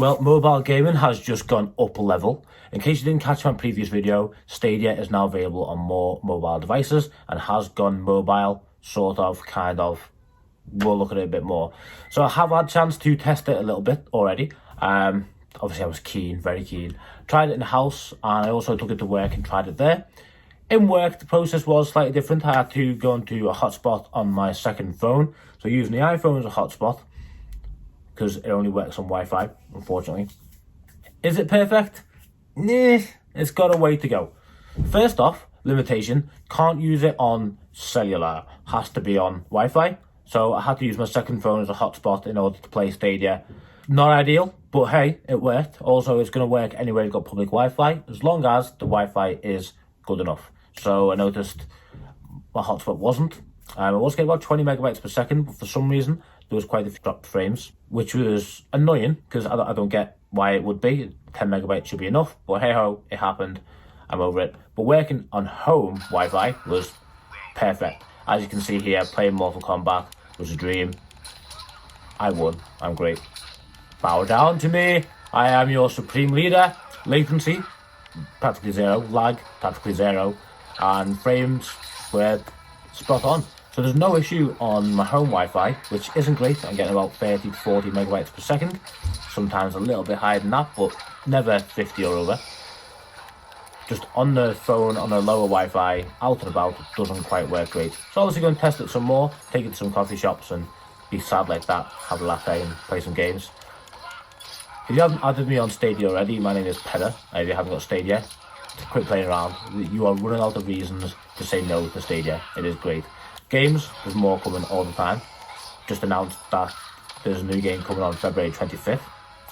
Well, mobile gaming has just gone up a level. In case you didn't catch my previous video, Stadia is now available on more mobile devices and has gone mobile, sort of, kind of. We'll look at it a bit more. So I have had a chance to test it a little bit already. Obviously I was keen, very keen. Tried it in the house and I also took it to work and tried it there. In work, the process was slightly different. I had to go into a hotspot on my second phone. So using the iPhone as a hotspot, because it only works on Wi-Fi, unfortunately. Is it perfect? Nah, it's got a way to go. First off, limitation, can't use it on cellular, has to be on Wi-Fi. So I had to use my second phone as a hotspot in order to play Stadia. Not ideal, but hey, it worked. Also, it's going to work anywhere you've got public Wi-Fi, as long as the Wi-Fi is good enough. So I noticed my hotspot wasn't. I was getting about 20 megabytes per second, but for some reason, there was quite a few dropped frames, which was annoying because I don't get why it would be. 10 megabytes should be enough, but hey ho, it happened. I'm over it. But working on home Wi-Fi was perfect. As you can see here, playing Mortal Kombat was a dream. I won. I'm great. Bow down to me. I am your supreme leader. Latency, practically zero. Lag, practically zero. And frames were spot on. So there's no issue on my home Wi-Fi, which isn't great. I'm getting about 30 to 40 megabytes per second. Sometimes a little bit higher than that, but never 50 or over. Just on the phone, on a lower Wi-Fi, out and about, it doesn't quite work great. So obviously going to test it some more, take it to some coffee shops and be sad like that, have a latte and play some games. If you haven't added me on Stadia already, my name is Pedder. If you haven't got Stadia, quit playing around. You are running out of reasons to say no to Stadia. It is great. Games, there's more coming all the time. Just announced that there's a new game coming on February 25th.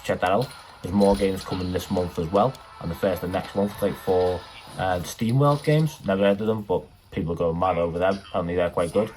Check that out. There's more games coming this month as well. And the first of next month, like for Steam World games. Never heard of them, but people are going mad over them. Apparently they're quite good.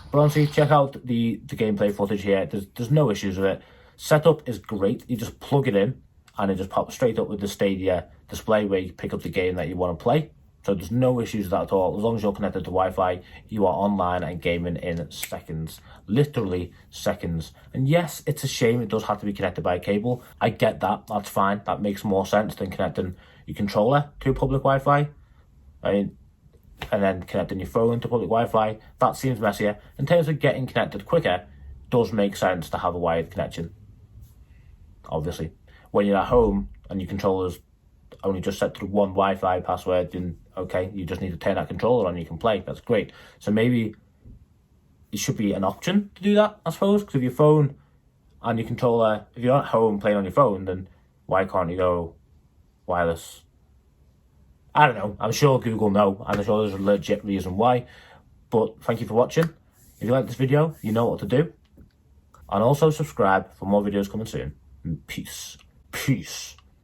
But honestly, check out the gameplay footage here. There's no issues with it. Setup is great. You just plug it in and it just pops straight up with the Stadia display where you pick up the game that you want to play. So there's no issues with that at all. As long as you're connected to Wi-Fi, you are online and gaming in seconds. Literally seconds. And yes, it's a shame it does have to be connected by a cable. I get that. That's fine. That makes more sense than connecting your controller to public Wi-Fi. And then connecting your phone to public Wi-Fi. That seems messier. In terms of getting connected quicker, it does make sense to have a wired connection. Obviously. When you're at home and your controller's only just set to one Wi-Fi password, then okay, you just need to turn that controller on, you can play. That's great. So maybe it should be an option to do that, I suppose, because if your phone and your controller, if you're at home playing on your phone, then why can't you go wireless? I don't know. I'm sure Google know, and I'm sure there's a legit reason why. But thank you for watching. If you like this video, you know what to do. And also subscribe for more videos coming soon. Peace. Peace.